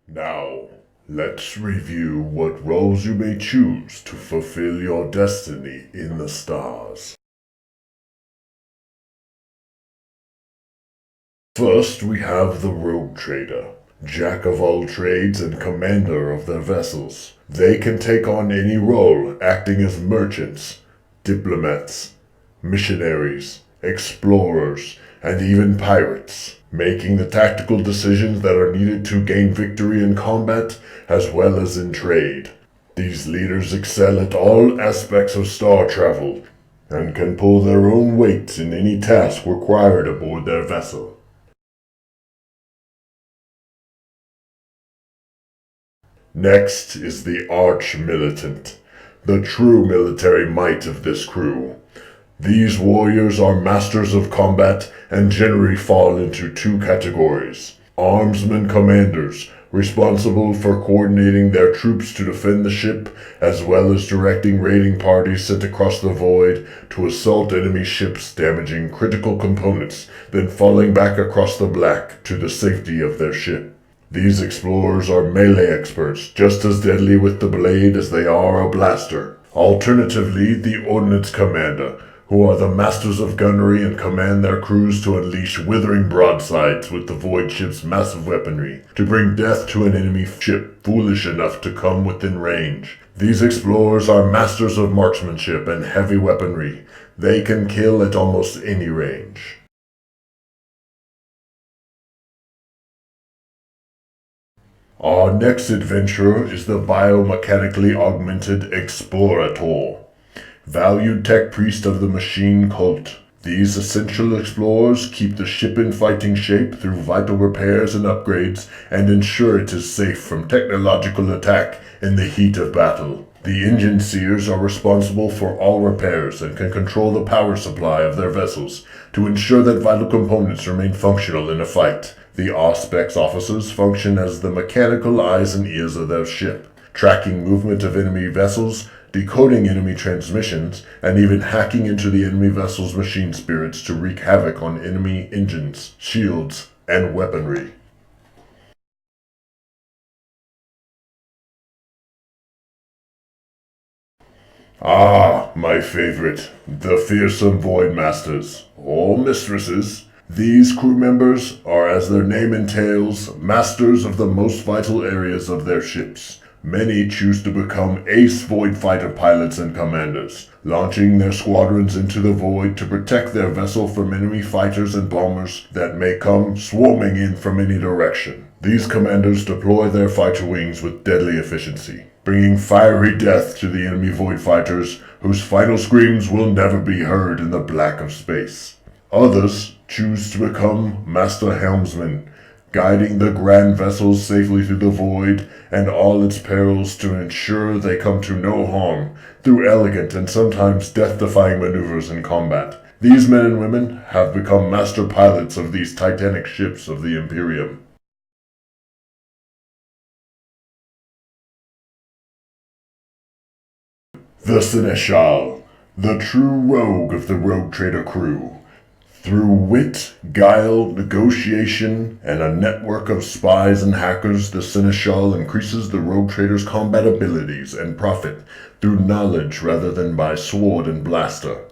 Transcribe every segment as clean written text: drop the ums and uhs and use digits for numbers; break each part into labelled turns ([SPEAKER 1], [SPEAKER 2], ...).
[SPEAKER 1] Now, let's review what roles you may choose to fulfill your destiny in the stars. First, we have the Rogue Trader, jack of all trades and commander of their vessels. They can take on any role, acting as merchants, diplomats, missionaries, explorers, and even pirates, making the tactical decisions that are needed to gain victory in combat as well as in trade. These leaders excel at all aspects of star travel and can pull their own weight in any task required aboard their vessel. Next is the Militant, the true military might of this crew. These warriors are masters of combat and generally fall into two categories. Armsmen commanders, responsible for coordinating their troops to defend the ship, as well as directing raiding parties sent across the void to assault enemy ships, damaging critical components, then falling back across the black to the safety of their ship. These explorers are melee experts, just as deadly with the blade as they are a blaster. Alternatively, the Ordnance Commander, who are the masters of gunnery and command their crews to unleash withering broadsides with the Void ship's massive weaponry, to bring death to an enemy ship foolish enough to come within range. These explorers are masters of marksmanship and heavy weaponry. They can kill at almost any range. Our next adventurer is the biomechanically augmented Explorator, valued tech priest of the machine cult. These essential explorers keep the ship in fighting shape through vital repairs and upgrades and ensure it is safe from technological attack in the heat of battle. The engine seers are responsible for all repairs and can control the power supply of their vessels to ensure that vital components remain functional in a fight. The Auspex officers function as the mechanical eyes and ears of their ship, tracking movement of enemy vessels, decoding enemy transmissions, and even hacking into the enemy vessel's machine spirits to wreak havoc on enemy engines, shields, and weaponry. Ah, my favorite, the fearsome Void Masters, or Mistresses. These crew members are, as their name entails, masters of the most vital areas of their ships. Many choose to become ace Void fighter pilots and commanders, launching their squadrons into the Void to protect their vessel from enemy fighters and bombers that may come swarming in from any direction. These commanders deploy their fighter wings with deadly efficiency, bringing fiery death to the enemy Void fighters, whose final screams will never be heard in the black of space. Others choose to become master helmsmen, guiding the grand vessels safely through the void and all its perils to ensure they come to no harm through elegant and sometimes death-defying maneuvers in combat. These men and women have become master pilots of these titanic ships of the Imperium. The Seneschal, the true rogue of the Rogue Trader crew. Through wit, guile, negotiation, and a network of spies and hackers, the Seneschal increases the Rogue Trader's combat abilities and profit through knowledge rather than by sword and blaster.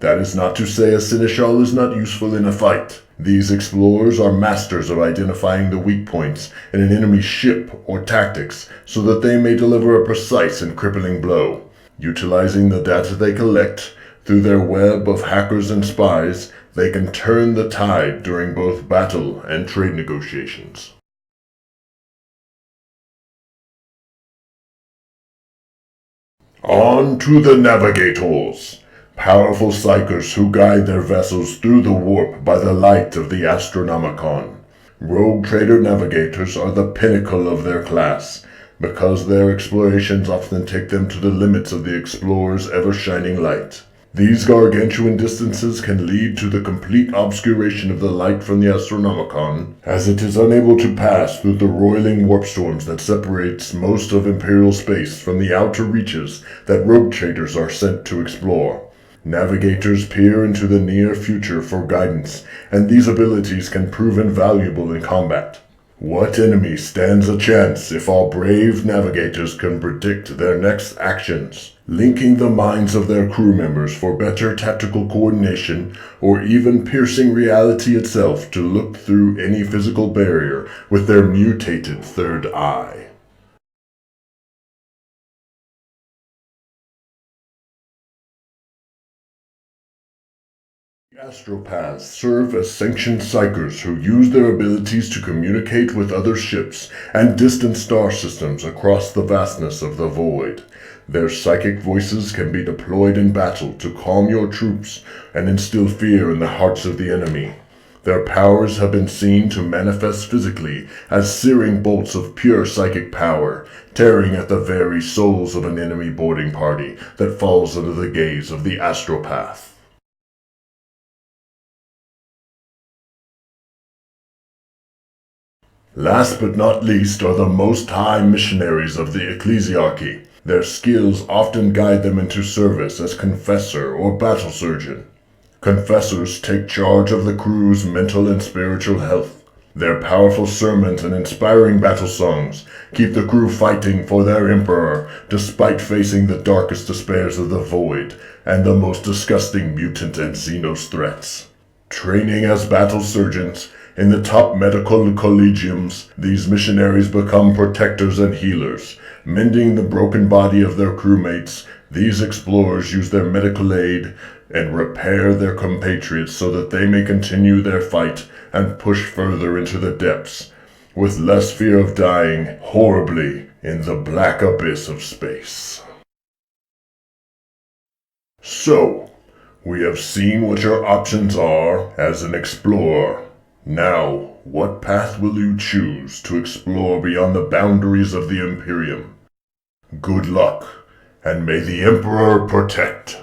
[SPEAKER 1] That is not to say a Seneschal is not useful in a fight. These explorers are masters of identifying the weak points in an enemy's ship or tactics so that they may deliver a precise and crippling blow. Utilizing the data they collect through their web of hackers and spies, they can turn the tide during both battle and trade negotiations. On to the Navigators, powerful psychers who guide their vessels through the warp by the light of the Astronomicon. Rogue Trader Navigators are the pinnacle of their class, because their explorations often take them to the limits of the explorer's ever-shining light. These gargantuan distances can lead to the complete obscuration of the light from the Astronomicon, as it is unable to pass through the roiling warp storms that separates most of Imperial space from the outer reaches that rogue traders are sent to explore. Navigators peer into the near future for guidance, and these abilities can prove invaluable in combat. What enemy stands a chance if our brave navigators can predict their next actions, linking the minds of their crew members for better tactical coordination, or even piercing reality itself to look through any physical barrier with their mutated third eye? Astropaths serve as sanctioned psychers who use their abilities to communicate with other ships and distant star systems across the vastness of the void. Their psychic voices can be deployed in battle to calm your troops and instill fear in the hearts of the enemy. Their powers have been seen to manifest physically as searing bolts of pure psychic power, tearing at the very souls of an enemy boarding party that falls under the gaze of the astropath. Last but not least are the Most High Missionaries of the Ecclesiarchy. Their skills often guide them into service as confessor or battle surgeon. Confessors take charge of the crew's mental and spiritual health. Their powerful sermons and inspiring battle songs keep the crew fighting for their emperor despite facing the darkest despairs of the void and the most disgusting mutant and xenos threats. Training as battle surgeons in the top medical collegiums, these missionaries become protectors and healers. Mending the broken body of their crewmates, these explorers use their medical aid and repair their compatriots so that they may continue their fight and push further into the depths, with less fear of dying horribly in the black abyss of space. So, we have seen what your options are as an explorer. Now, what path will you choose to explore beyond the boundaries of the Imperium? Good luck, and may the Emperor protect.